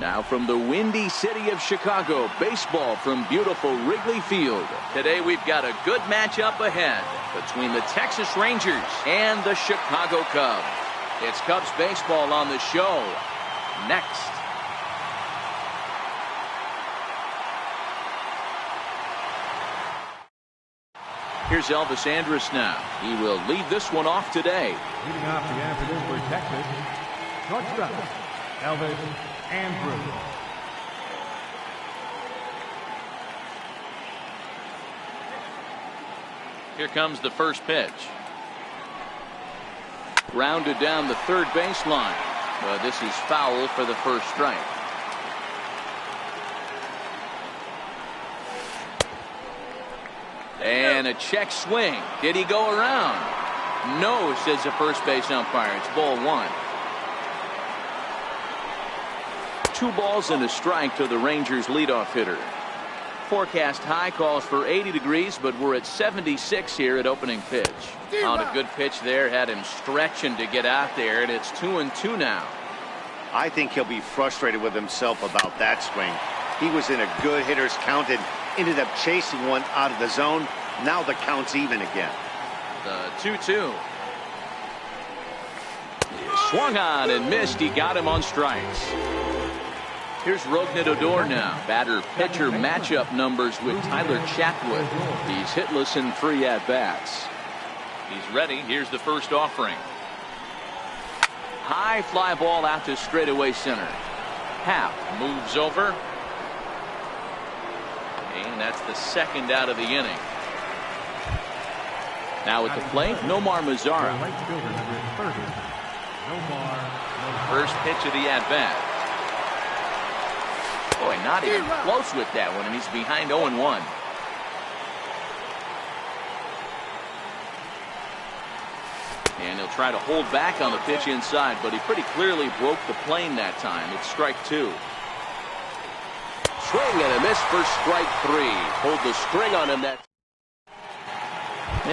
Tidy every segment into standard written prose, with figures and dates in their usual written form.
Now from the windy city of Chicago, baseball from beautiful Wrigley Field. Today we've got a good matchup ahead between the Texas Rangers and the Chicago Cubs. It's Cubs baseball on the show next. Here's Elvis Andrus now. He will lead this one off today. Leading off the afternoon for Texas, shortstop, Elvis Andrus. Here comes the first pitch. Grounded down the third baseline. But this is foul for the first strike. And a check swing. Did he go around? No, says the first base umpire. It's ball one. 2 balls and a strike to the Rangers leadoff hitter. Forecast high calls for 80 degrees, but we're at 76 here at opening pitch. On a good pitch there, had him stretching to get out there, and it's 2-2 now. I think he'll be frustrated with himself about that swing. He was in a good hitter's count and ended up chasing one out of the zone. Now the count's even again. The 2-2. Swung on and missed. He got him on strikes. Here's Rougned Odor now. Batter-pitcher matchup numbers with Tyler Chatwood. He's hitless in 3 at-bats. He's ready. Here's the first offering. High fly ball out to straightaway center. Happ moves over. And that's the second out of the inning. Now at the plate, Nomar Mazara. First pitch of the at-bat. Boy, not even close with that one, and he's behind 0-1. And he'll try to hold back on the pitch inside, but he pretty clearly broke the plane that time. It's strike 2. Swing and a miss for strike 3. Hold the string on him.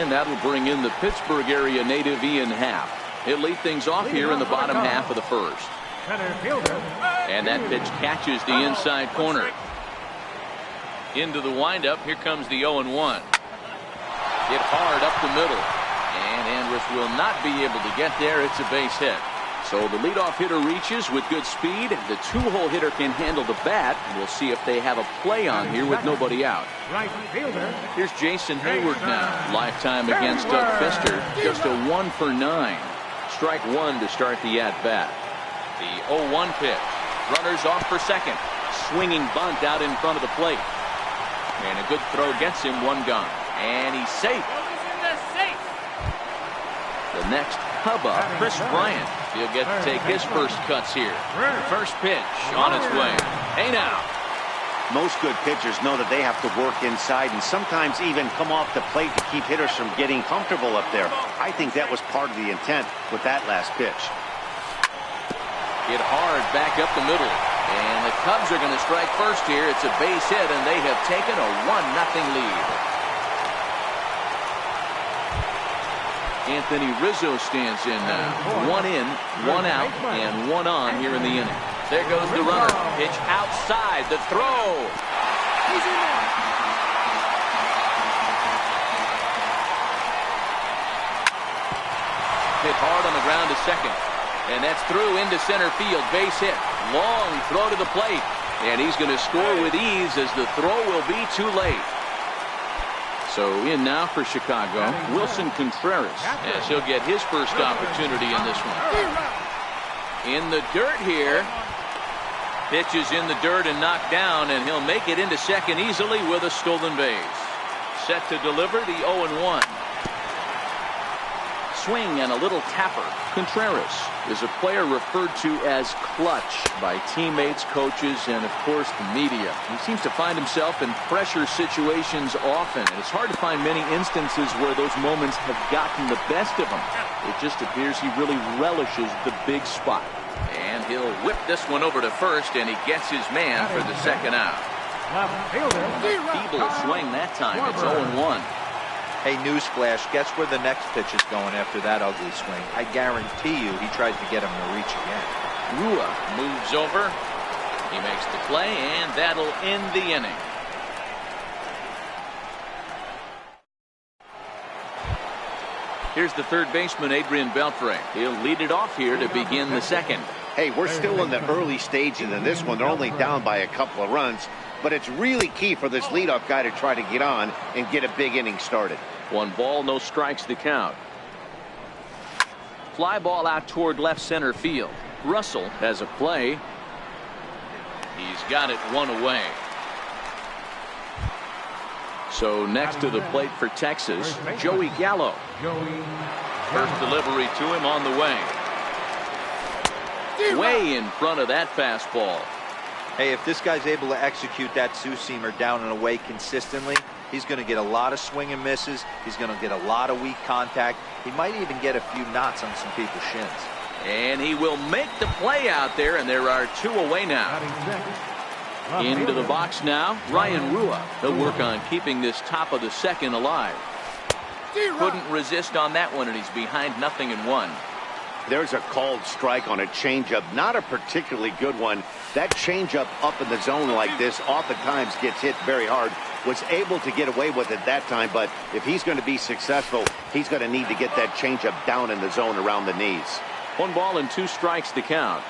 And that'll bring in the Pittsburgh area native Ian Happ. He'll lead things off here in the bottom half of the first. And that pitch catches the inside corner. Into the windup. Here comes the 0-1. Hit hard up the middle. And Andrus will not be able to get there. It's a base hit. So the leadoff hitter reaches with good speed. The 2-hole hitter can handle the bat. We'll see if they have a play on here with nobody out. Here's Jason Hayward now. Lifetime against Doug Fister. Just a 1 for 9. Strike 1 to start the at-bat. The 0-1 pitch. Runners off for second. Swinging bunt out in front of the plate. And a good throw gets him 1 gone. And he's safe. The next Cubba, Chris Bryant. He'll get to take his first cuts here. First pitch on its way. Hey now. Most good pitchers know that they have to work inside and sometimes even come off the plate to keep hitters from getting comfortable up there. I think that was part of the intent with that last pitch. Hit hard back up the middle. And the Cubs are going to strike first here. It's a base hit, and they have taken a 1-0 lead. Anthony Rizzo stands in now. 1 in, 1 out, and 1 on here in the inning. There goes the runner. Pitch outside. The throw. He's in there. Hit hard on the ground to second. And that's through into center field. Base hit. Long throw to the plate. And he's going to score with ease as the throw will be too late. So in now for Chicago, Wilson Contreras, as he'll get his first opportunity in this one. In the dirt here. Pitch is in the dirt and knocked down, and he'll make it into second easily with a stolen base. Set to deliver the 0-1. Swing and a little tapper. Contreras is a player referred to as clutch by teammates, coaches, and of course the media. He seems to find himself in pressure situations often, and it's hard to find many instances where those moments have gotten the best of him. It just appears he really relishes the big spot. And he'll whip this one over to first, and he gets his man for the second out. Feeble swing that time. It's 0-1. Hey, newsflash, guess where the next pitch is going after that ugly swing? I guarantee you he tries to get him to reach again. Rua moves over. He makes the play, and that'll end the inning. Here's the third baseman, Adrian Beltre. He'll lead it off here to begin the second. Hey, we're still in the early stages in this one. They're only down by a couple of runs, but it's really key for this leadoff guy to try to get on and get a big inning started. 1 ball, no strikes to count. Fly ball out toward left center field. Russell has a play. He's got it 1 away. So next to the plate for Texas, Joey Gallo. First delivery to him on the way. Way in front of that fastball. Hey, if this guy's able to execute that two-seamer down and away consistently, he's going to get a lot of swing and misses. He's going to get a lot of weak contact. He might even get a few knots on some people's shins. And he will make the play out there, and there are 2 away now. Into the box now, Ryan Rua. He'll work on keeping this top of the second alive. Couldn't resist on that one, and he's behind 0-1. There's a called strike on a changeup, not a particularly good one. That changeup up in the zone like this oftentimes gets hit very hard. Was able to get away with it that time, but if he's going to be successful, he's going to need to get that changeup down in the zone around the knees. 1 ball and 2 strikes to count.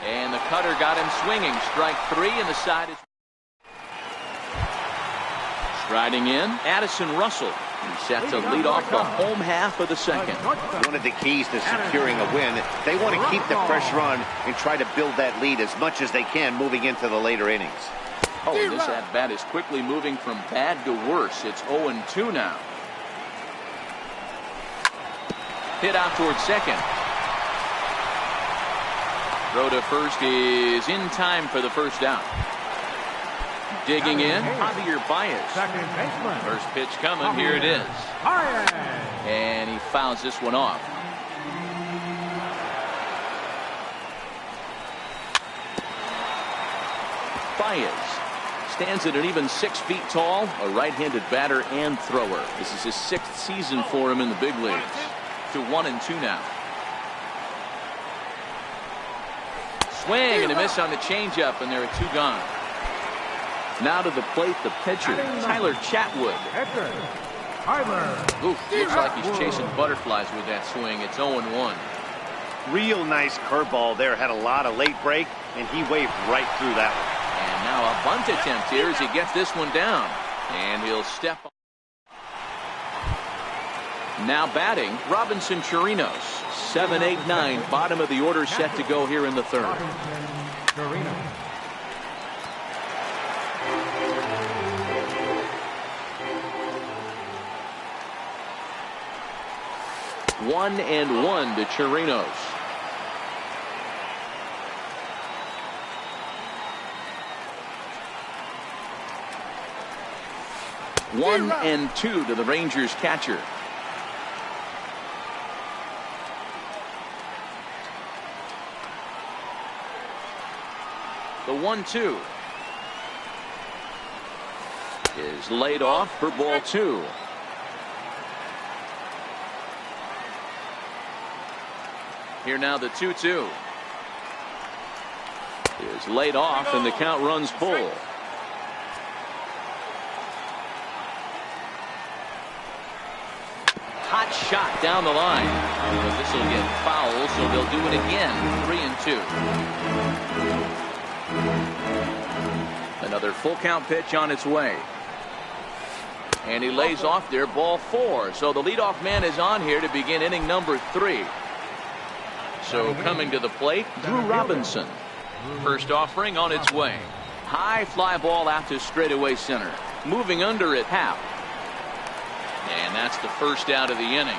And the cutter got him swinging. Strike 3, and the side is striding in. Addison Russell. He's set to lead off the home half of the second. One of the keys to securing a win, they want to keep the pressure on and try to build that lead as much as they can moving into the later innings. Oh, and this at-bat is quickly moving from bad to worse. It's 0-2 now. Hit out towards second. Throw to first is in time for the first down. Digging in, Javier Baez. First pitch coming, here it is. And he fouls this one off. Baez stands at an even 6 feet tall, a right-handed batter and thrower. This is his 6th season for him in the big leagues. To 1-2 now. Swing and a miss on the changeup, and there are 2 gone. Now to the plate, the pitcher, Tyler Chatwood. Oof, looks like he's chasing butterflies with that swing. It's 0-1. Real nice curveball there. Had a lot of late break, and he waved right through that one. And now a bunt attempt here as he gets this one down. And he'll step up. Now batting, Robinson Chirinos. 7, 8, 9, bottom of the order set to go here in the third. 1-1 to Chirinos. One and 2 to the Rangers catcher. The 1-2 is laid off for ball 2. Here now the 2-2 is laid off, and the count runs full. Hot shot down the line. But this will get foul, so they'll do it again. 3-2. Another full count pitch on its way. And he lays off there, ball 4. So the leadoff man is on here to begin inning number 3. So coming to the plate, Drew Robinson. First offering on its way. High fly ball out to straightaway center. Moving under at half. And that's the first out of the inning.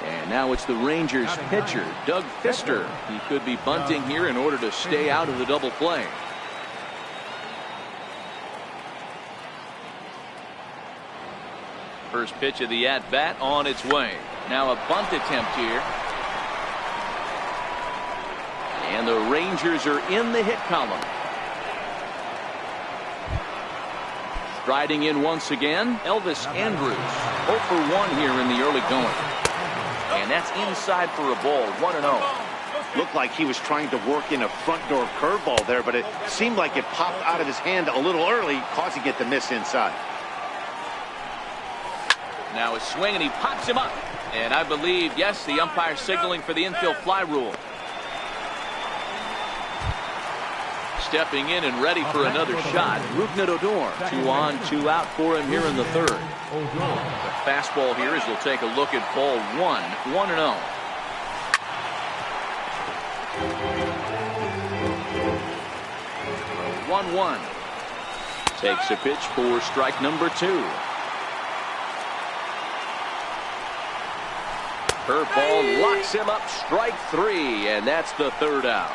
And now it's the Rangers pitcher, Doug Fister. He could be bunting here in order to stay out of the double play. First pitch of the at-bat on its way. Now a bunt attempt here. And the Rangers are in the hit column. Striding in once again, Elvis Andrus. 0 for 1 here in the early going. And And that's inside for a ball, 1-0. Looked like he was trying to work in a front door curveball there, but it seemed like it popped out of his hand a little early, causing it to miss inside. Now a swing, and he pops him up. And I believe, yes, the umpire signaling for the infield fly rule. Stepping in and ready for another shot, Rougned Odor. 2 on, 2 out for him here in the third. The fastball here as we'll take a look at ball 1, 1-0. 1-1. Takes a pitch for strike number 2. Curveball locks him up, strike 3, and that's the third out.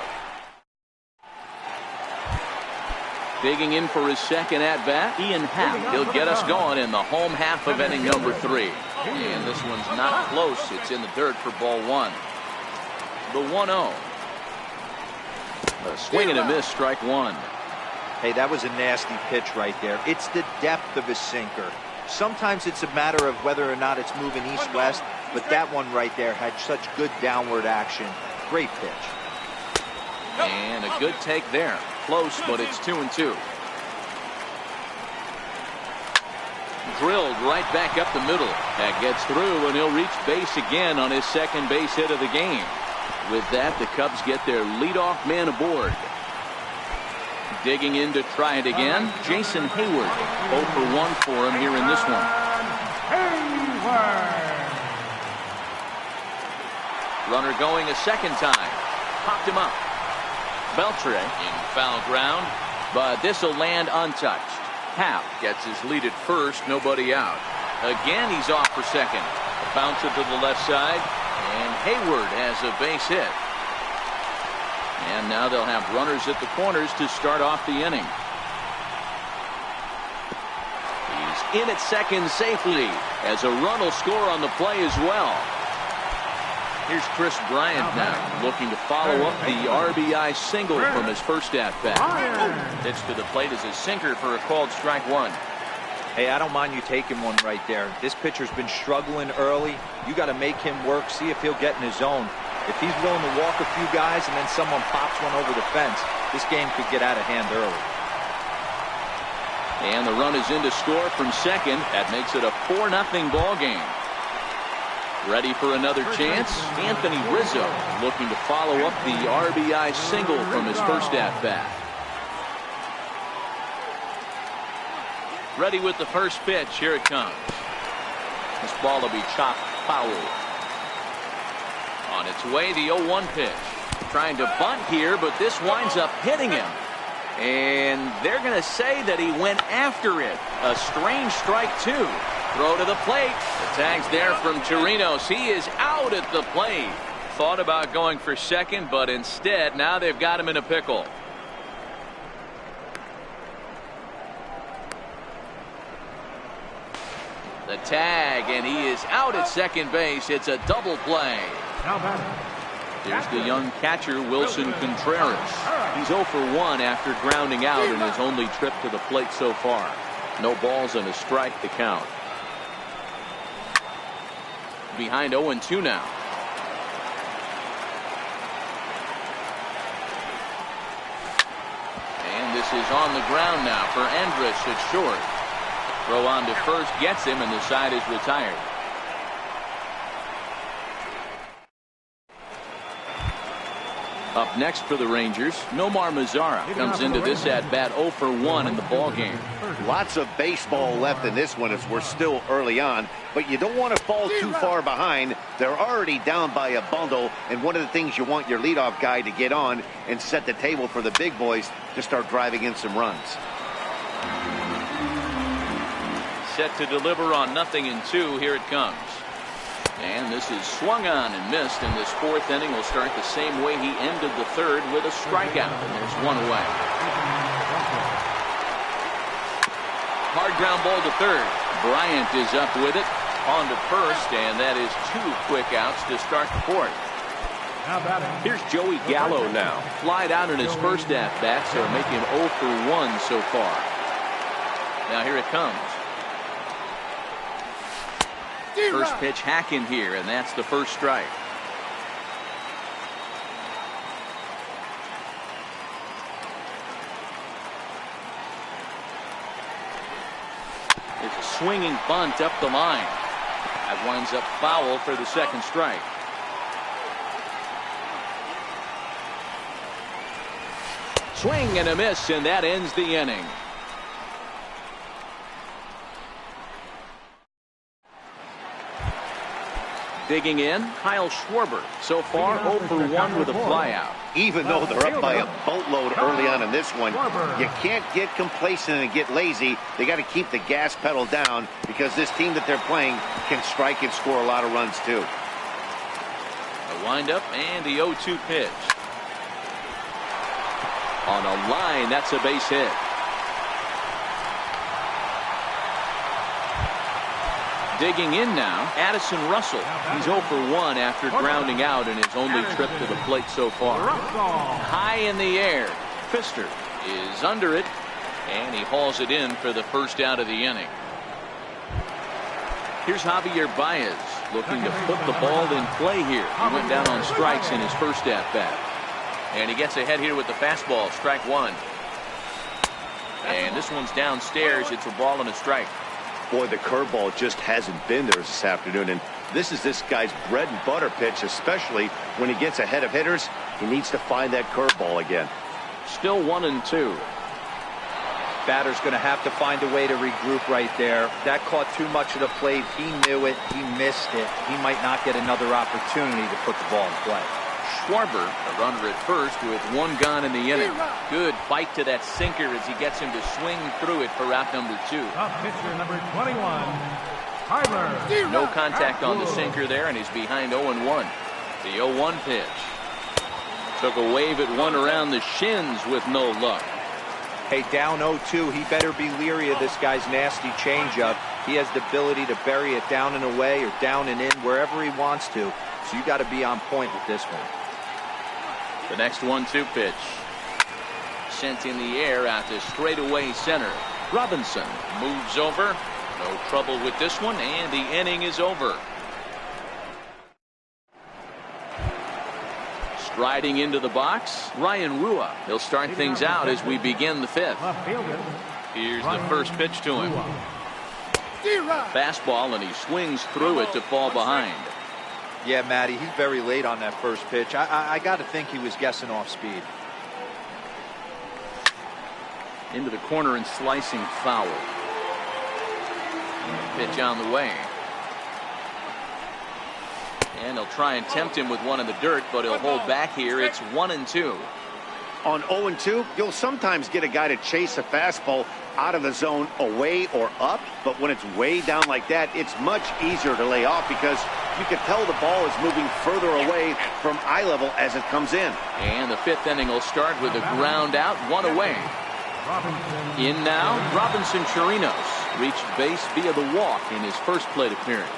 Digging in for his second at-bat, Ian Happ. He'll get us going in the home half of inning number 3. And this one's not close. It's in the dirt for ball 1. The 1-0. A swing and a miss, strike 1. Hey, that was a nasty pitch right there. It's the depth of his sinker. Sometimes it's a matter of whether or not it's moving east-west, but that one right there had such good downward action. Great pitch. And a good take there. Close, but it's 2-2. Drilled right back up the middle. That gets through, and he'll reach base again on his second base hit of the game. With that, the Cubs get their leadoff man aboard. Digging in to try it again, Jason Hayward. 0 for 1 for him here in this one. Runner going a second time. Popped him up. Beltre in foul ground, but this will land untouched. Happ gets his lead at first, nobody out. Again, he's off for second. A bouncer to the left side, and Hayward has a base hit. And now they'll have runners at the corners to start off the inning. He's in at second safely, as a run will score on the play as well. Here's Chris Bryant now, looking to follow up the RBI single from his first at-bat. Pitch to the plate is a sinker for a called strike 1. Hey, I don't mind you taking one right there. This pitcher's been struggling early. You got to make him work, see if he'll get in his zone. If he's willing to walk a few guys and then someone pops one over the fence, this game could get out of hand early. And the run is in to score from second. That makes it a 4-0 ball game. Ready for another chance? Anthony Rizzo looking to follow up the RBI single from his first at-bat. Ready with the first pitch. Here it comes. This ball will be chopped foul. On its way, the 0-1 pitch. Trying to bunt here, but this winds up hitting him. And they're going to say that he went after it. A strange strike 2. Throw to the plate. The tag's there from Chirinos. He is out at the plate. Thought about going for second, but instead, now they've got him in a pickle. The tag, and he is out at second base. It's a double play. Here's the young catcher, Wilson Contreras. He's 0 for 1 after grounding out in his only trip to the plate so far. No balls and a strike to count. Behind 0-2 now. And this is on the ground now for Andrus at short. Throw on to first gets him, and the side is retired. Up next for the Rangers, Nomar Mazara comes into this at-bat 0 for 1 in the ballgame. Lots of baseball left in this one as we're still early on, but you don't want to fall too far behind. They're already down by a bundle, and one of the things you want your leadoff guy to get on and set the table for the big boys to start driving in some runs. Set to deliver on 0-2. Here it comes. And this is swung on and missed, and this fourth inning will start the same way he ended the third, with a strikeout, and there's one away. Hard ground ball to third. Bryant is up with it, on to first, and that is 2 quick outs to start the fourth. Here's Joey Gallo now. Flied out in his first at-bat, so making him 0 for 1 so far. Now here it comes. First pitch hacking here, and that's the first strike. It's a swinging bunt up the line. That winds up foul for the second strike. Swing and a miss, and that ends the inning. Digging in, Kyle Schwarber. So far, 0 for 1 with a flyout. Even though they're up by a boatload early on in this one, you can't get complacent and get lazy. They got to keep the gas pedal down because this team that they're playing can strike and score a lot of runs too. A windup and the 0-2 pitch. On a line, that's a base hit. Digging in now, Addison Russell. He's 0 for 1 after grounding out in his only trip to the plate so far. High in the air. Pfister is under it, and he hauls it in for the first out of the inning. Here's Javier Baez looking to put the ball in play here. He went down on strikes in his first at-bat. And he gets ahead here with the fastball, strike one. And this one's downstairs. It's a ball and a strike. Boy, the curveball just hasn't been there this afternoon, and this is this guy's bread and butter pitch, especially when he gets ahead of hitters. He needs to find that curveball again. Still 1-2. Batter's going to have to find a way to regroup right there. That caught too much of the plate. He knew it. He missed it. He might not get another opportunity to put the ball in play. Schwarber, a runner at first with one gone in the inning. Good fight to that sinker as he gets him to swing through it for out number 2. Pitcher number 21, Tyler. No contact on the sinker there, and he's behind 0-1. The 0-1 pitch. Took a wave at one around the shins with no luck. Hey, down 0-2, he better be leery of this guy's nasty changeup. He has the ability to bury it down and away or down and in wherever he wants to. So you got to be on point with this one. The next 1-2 pitch. Sent in the air out to straightaway center. Robinson moves over. No trouble with this one, and the inning is over. Striding into the box, Ryan Rua. He'll start things out as we begin the fifth. Here's the first pitch to him. Fastball, and he swings through it to fall behind. Yeah, Matty, he's very late on that first pitch. I got to think he was guessing off speed. Into the corner and slicing foul. Pitch on the way. And he'll try and tempt him with one in the dirt, but he'll hold back here. It's 1-2. On 0-2, you'll sometimes get a guy to chase a fastball out of the zone away or up, but when it's way down like that, it's much easier to lay off because you can tell the ball is moving further away from eye level as it comes in. And the fifth inning will start with a ground out, one away. In now, Robinson Chirinos reached base via the walk in his first plate appearance.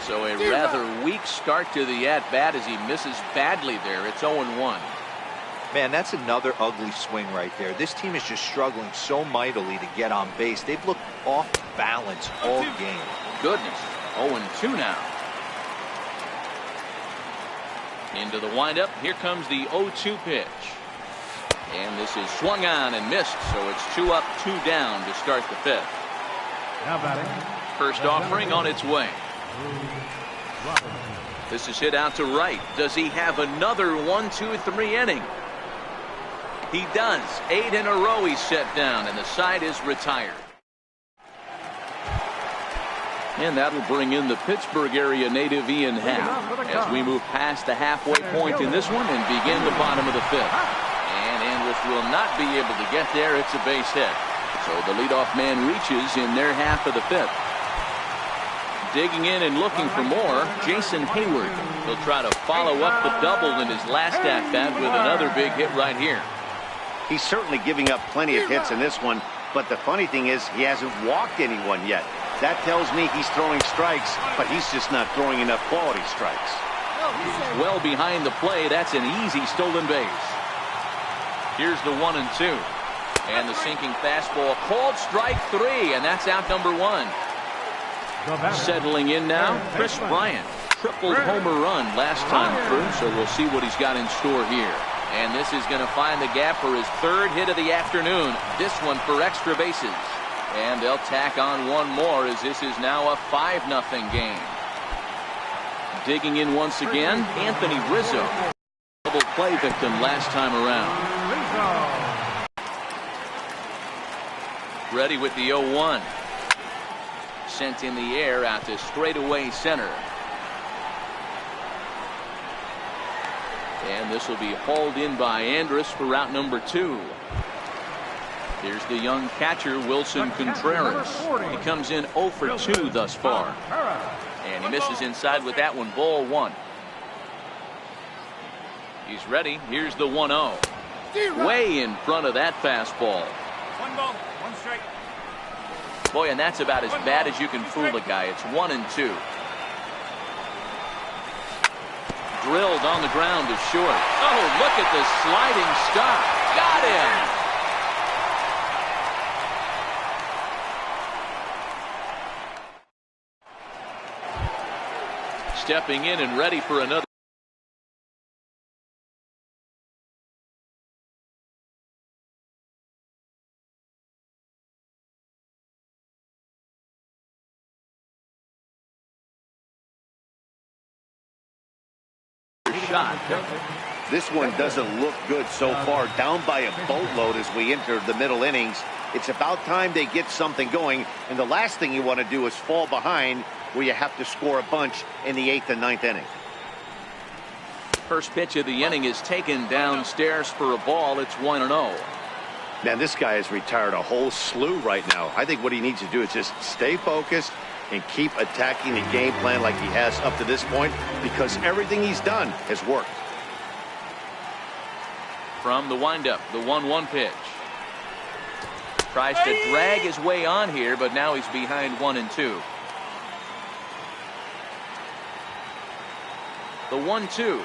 So a rather weak start to the at-bat as he misses badly there. It's 0-1. Man, that's another ugly swing right there. This team is just struggling so mightily to get on base. They've looked off balance all game. Goodness. 0-2 now. Into the windup. Here comes the 0-2 pitch. And this is swung on and missed, so it's 2 up, 2 down to start the fifth. Now batting. First offering on its way. This is hit out to right. Does he have another 1-2-3 inning? He does. 8 in a row he's set down, and the side is retired. And that'll bring in the Pittsburgh area native Ian Happ as we move past the halfway point in this one and begin the bottom of the fifth. And Andrus will not be able to get there. It's a base hit. So the leadoff man reaches in their half of the fifth. Digging in and looking for more, Jason Hayward. He'll try to follow up the double in his last at-bat with another big hit right here. He's certainly giving up plenty of hits in this one, but the funny thing is he hasn't walked anyone yet. That tells me he's throwing strikes, but he's just not throwing enough quality strikes. He's well behind the play. That's an easy stolen base. Here's the 1-2. And the sinking fastball called strike 3, and that's out number 1. Settling in now, Chris Bryant. Tripled homer run last time through, so we'll see what he's got in store here. And this is going to find the gap for his third hit of the afternoon. This one for extra bases. And they'll tack on one more as this is now a 5-0 game. Digging in once again, Anthony Rizzo. Double play victim last time around. Ready with the 0-1. Sent in the air out to straightaway center. And this will be hauled in by Andrus for route number 2. Here's the young catcher, Wilson Contreras. He comes in 0 for 2 thus far. And he misses inside with that one, ball 1. He's ready. Here's the 1-0. Way in front of that fastball. 1 ball, 1 strike. Boy, and that's about as bad as you can fool a guy. It's 1-2. Drilled on the ground to short. Oh, look at the sliding stop. Got him. Stepping in and ready for another. Shot. This one doesn't look good so far. Down by a boatload as we enter the middle innings. It's about time they get something going. And the last thing you want to do is fall behind where you have to score a bunch in the 8th and 9th inning. First pitch of the inning is taken downstairs for a ball. It's 1-0. Man, this guy has retired a whole slew right now. I think what he needs to do is just stay focused and keep attacking the game plan like he has up to this point, because everything he's done has worked. From the windup, the 1-1 pitch. Tries to drag his way on here, but now he's behind 1-2. The 1-2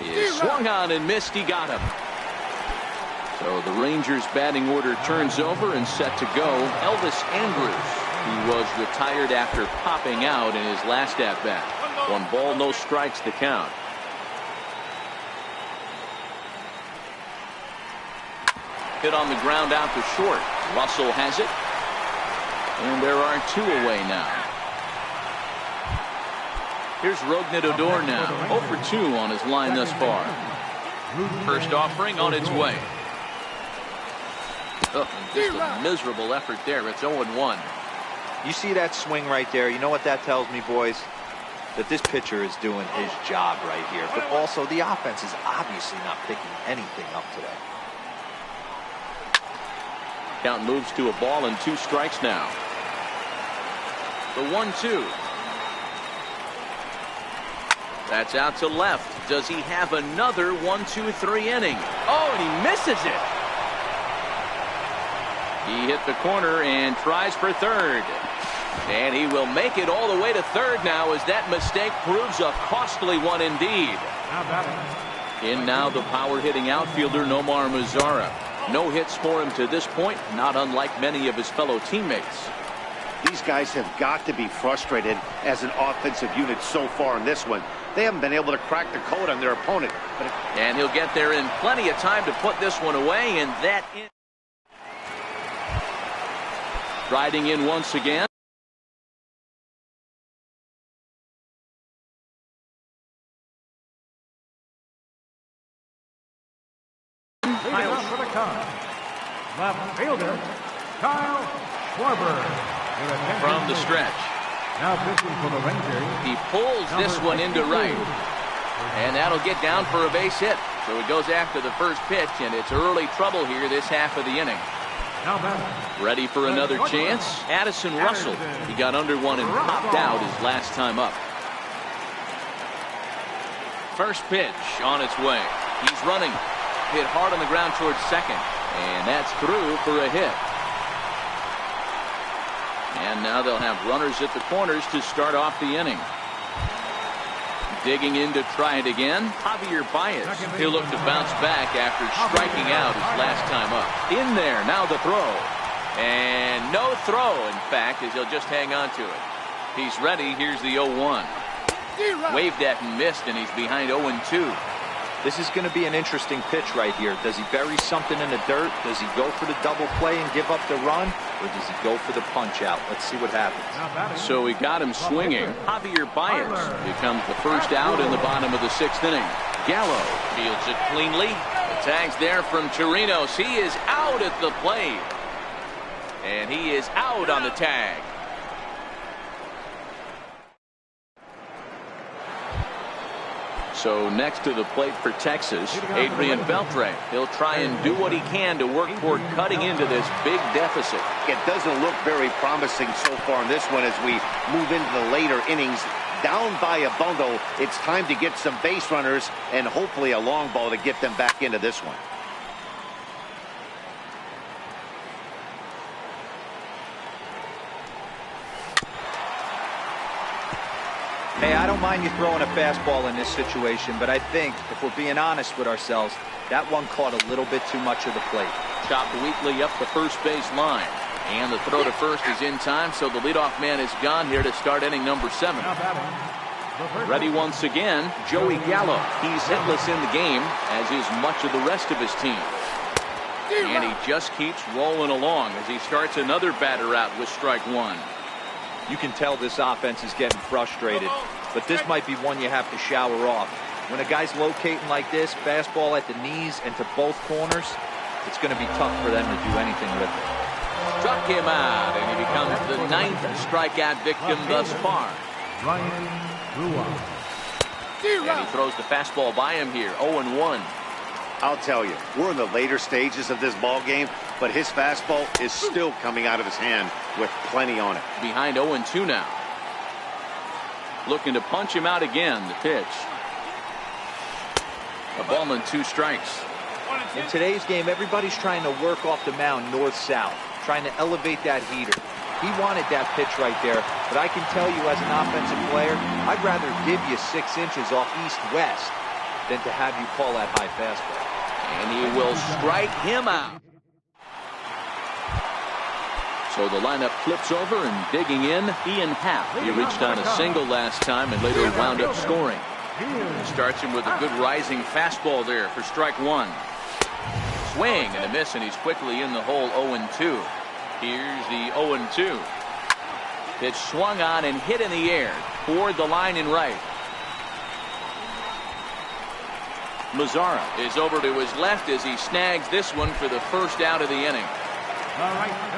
is swung on and missed. He got him. So the Rangers batting order turns over and set to go. Elvis Andrus, who was retired after popping out in his last at bat. 1 ball, no strikes, the count. Hit on the ground out to short. Russell has it. And there are 2 away now. Here's Rougned Odor now. 0 for 2 on his line thus far. First offering on its way. Oh, just a miserable effort there. It's 0-1. You see that swing right there? You know what that tells me, boys? That this pitcher is doing his job right here. But also the offense is obviously not picking anything up today. Count moves to a ball and 2 strikes now. The 1-2. That's out to left. Does he have another 1-2-3 inning? Oh, and he misses it. He hit the corner and tries for third. And he will make it all the way to third now, as that mistake proves a costly one indeed. In now the power-hitting outfielder Nomar Mazara. No hits for him to this point, not unlike many of his fellow teammates. These guys have got to be frustrated as an offensive unit so far in this one. They haven't been able to crack the code on their opponent. And he'll get there in plenty of time to put this one away, and that in. Riding in once again. For the Cubs, left fielder Kyle Schwarber. From the stretch. Now pitching for the Rangers. He pulls this one into right. And that'll get down for a base hit. So he goes after the first pitch, and it's early trouble here this half of the inning. Ready for another chance? Addison Russell. He got under one and popped out his last time up. First pitch on its way. He's running. Hit hard on the ground towards second. And that's through for a hit. And now they'll have runners at the corners to start off the inning. Digging in to try it again, Javier Baez. He'll look to bounce back after striking out his last time up. In there, now the throw. And no throw, in fact, as he'll just hang on to it. He's ready. Here's the 0-1. Waved at and missed, and he's behind 0-2. This is going to be an interesting pitch right here. Does he bury something in the dirt? Does he go for the double play and give up the run? Or does he go for the punch out? Let's see what happens. So we got him swinging. Javier Baez becomes the first out in the bottom of the 6th inning. Gallo fields it cleanly. The tag's there from Chirinos. He is out at the plate. And he is out on the tag. So next to the plate for Texas, Adrian Beltre. He'll try and do what he can to work toward cutting into this big deficit. It doesn't look very promising so far in this one as we move into the later innings. Down by a bundle, it's time to get some base runners and hopefully a long ball to get them back into this one. Hey, I don't mind you throwing a fastball in this situation, but I think, if we're being honest with ourselves, that one caught a little bit too much of the plate. Chopped weakly up the first base line. And the throw to first is in time, so the leadoff man is gone here to start inning number 7. Ready once again, Joey Gallo. He's hitless in the game, as is much of the rest of his team. And he just keeps rolling along as he starts another batter out with strike 1. You can tell this offense is getting frustrated, but this might be one you have to shower off. When a guy's locating like this, fastball at the knees and to both corners, it's going to be tough for them to do anything with it. Struck him out, and he becomes the 9th strikeout victim thus far. And he throws the fastball by him here, 0-1. I'll tell you, we're in the later stages of this ball game, but his fastball is still coming out of his hand with plenty on it. Behind 0-2 now. Looking to punch him out again, the pitch. A ball and 2 strikes. In today's game, everybody's trying to work off the mound north-south, trying to elevate that heater. He wanted that pitch right there, but I can tell you as an offensive player, I'd rather give you 6 inches off east-west than to have you call that high fastball. And he will strike him out. So the lineup flips over, and digging in, Ian Happ. He reached on a single last time and later wound up scoring. Starts him with a good rising fastball there for strike 1. Swing and a miss, and he's quickly in the hole, 0-2. Here's the 0-2. Pitch swung on and hit in the air toward the line and right. Mazzara is over to his left as he snags this one for the first out of the inning.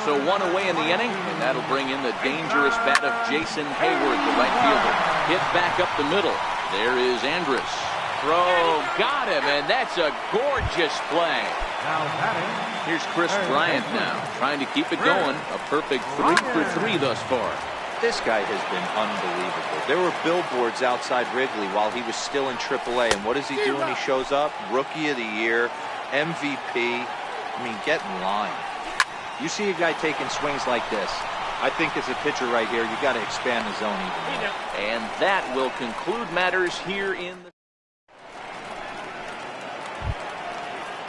So 1 away in the inning, and that'll bring in the dangerous bat of Jason Hayward, the right fielder. Hit back up the middle. There is Andrus. Throw, got him, and that's a gorgeous play. Here's Chris Bryant now, trying to keep it going. A perfect 3 for 3 thus far. This guy has been unbelievable. There were billboards outside Wrigley while he was still in AAA, and what does he do when he shows up? Rookie of the Year, MVP. I mean, get in line. You see a guy taking swings like this, I think as a pitcher right here, you got to expand the zone even more. And that will conclude matters here in the...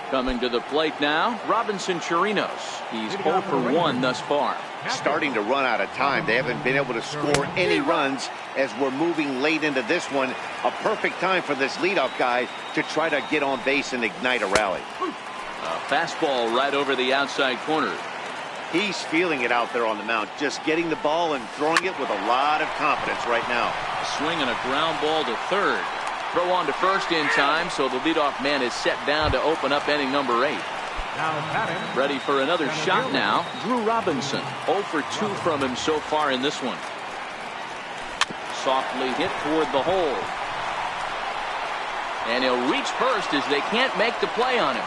Coming to the plate now, Robinson Chirinos. He's 0 for 1 thus far. Starting to run out of time. They haven't been able to score any runs as we're moving late into this one. A perfect time for this leadoff guy to try to get on base and ignite a rally. A fastball right over the outside corner. He's feeling it out there on the mound, just getting the ball and throwing it with a lot of confidence right now. A swing and a ground ball to third. Throw on to first in time, so the leadoff man is set down to open up inning number 8. Ready for another shot now, Drew Robinson. 0 for 2 from him so far in this one. Softly hit toward the hole. And he'll reach first as they can't make the play on him.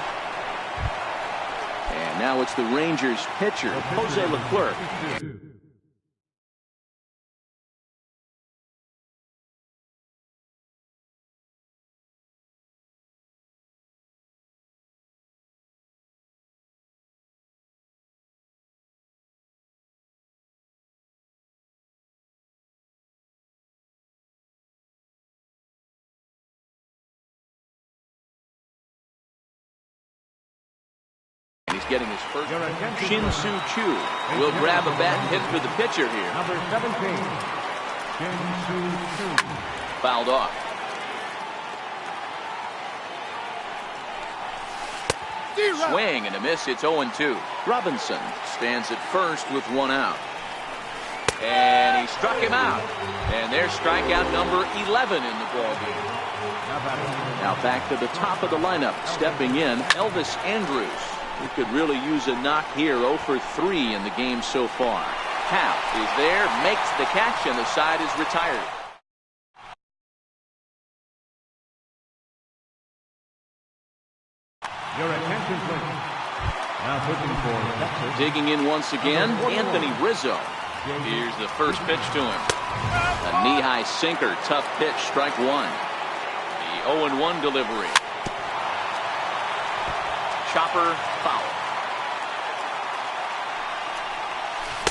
And now it's the Rangers pitcher, Jose Leclerc. he's getting his first. Your attention, Shin please. Soo Choo will grab a bat and hit for the pitcher here. Number 17, Shin Soo Choo. Fouled off. Swing and a miss. It's 0-2. Robinson stands at first with one out. And he struck him out. And there's strikeout number 11 in the ballgame. Now back to the top of the lineup. Stepping in, Elvis Andrus, who could really use a knock here. 0 for 3 in the game so far. Hap is there, makes the catch, and the side is retired. Your attention, please. Now pitching for Texas. Digging in once again, Anthony Rizzo. Here's the first pitch to him. A knee-high sinker, tough pitch, strike one. The 0-1 delivery. Chopper foul.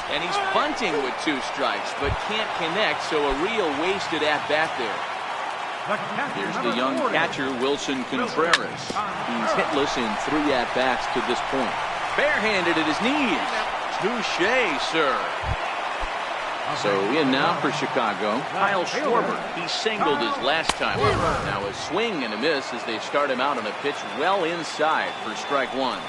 And he's bunting with 2 strikes, but can't connect, so a real wasted at-bat there. Here's the young catcher, Wilson Contreras. He's hitless in 3 at-bats to this point. Barehanded at his knees. Touché, sir. So in now for Chicago, Kyle Schwarber. He singled his last time over. Now a swing and a miss as they start him out on a pitch well inside for strike one.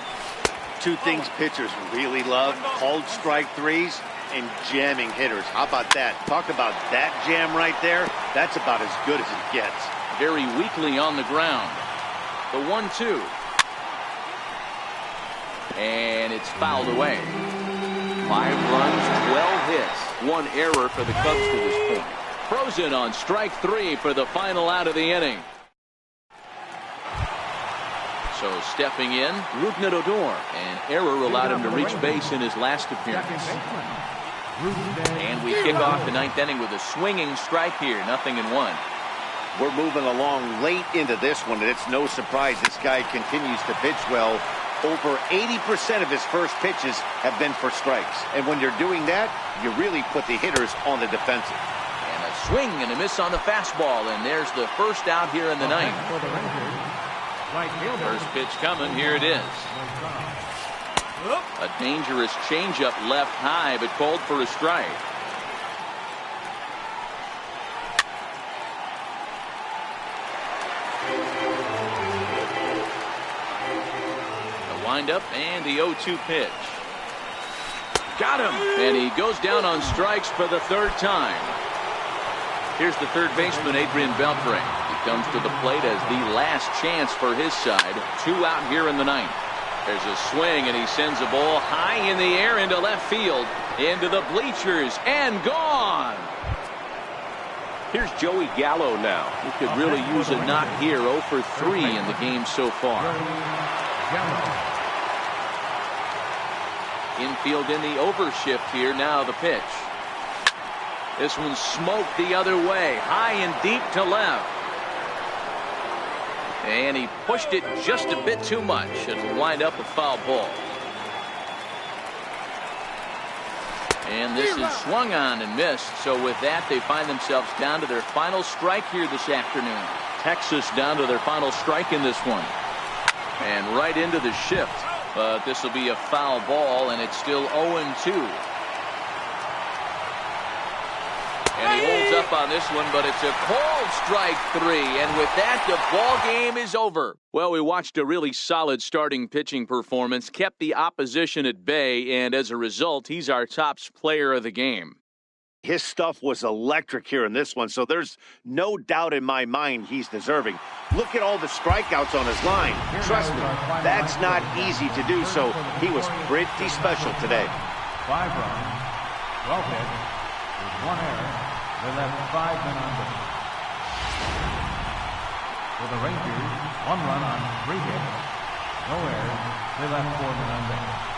2 things pitchers really love: called strike threes and jamming hitters. How about that? Talk about that jam right there. That's about as good as it gets. Very weakly on the ground. The 1-2. And it's fouled away. 5 runs, 12 hits. 1 error for the Cubs to this point. Frozen on strike 3 for the final out of the inning. So stepping in, Rougned Odor. An error allowed him to reach base in his last appearance. And we kick off the 9th inning with a swinging strike here. 0-1. We're moving along late into this one, and it's no surprise this guy continues to pitch well. Over 80% of his first pitches have been for strikes. And when you're doing that, you really put the hitters on the defensive. And a swing and a miss on the fastball. And there's the first out here in the 9th. First pitch coming. Here it is. A dangerous changeup left high, but called for a strike. Windup and the 0-2 pitch. Got him! And he goes down on strikes for the 3rd time. Here's the 3rd baseman, Adrian Beltre. He comes to the plate as the last chance for his side. 2 out here in the 9th. There's a swing, and he sends a ball high in the air into left field, into the bleachers, and gone! Here's Joey Gallo now. He could really use a knock here. 0 for 3 in the game so far. Infield in the overshift here. Now the pitch. This one smoked the other way. High and deep to left. And he pushed it just a bit too much. It'll wind up a foul ball. And this is swung on and missed. So with that, they find themselves down to their final strike here this afternoon. Texas down to their final strike in this one. And right into the shift. But this will be a foul ball, and it's still 0-2. And he holds up on this one, but it's a called strike 3. And with that, the ball game is over. Well, we watched a really solid starting pitching performance, kept the opposition at bay, and as a result, he's our top player of the game. His stuff was electric here in this one, so there's no doubt in my mind he's deserving. Look at all the strikeouts on his line. Trust me, that's not easy to do, so he was pretty special today. 5 runs, 12 hits, with 1 error. They left 5 men on base. For the Rangers, 1 run on 3 hits, no errors. They left 4 men on base.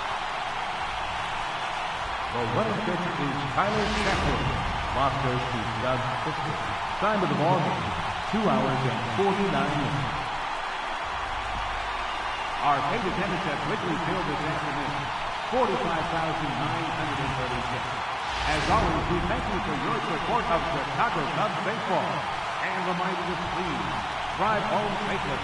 The winning pitch is Tyler Chatwood. Lock goes to Doug Fisker. Time of the ball game, 2 hours and 49 minutes. Our paid attendance at Wrigley Field this afternoon, 45,936. As always, we thank you for your support of Chicago Cubs baseball. And remind you to please drive home safely.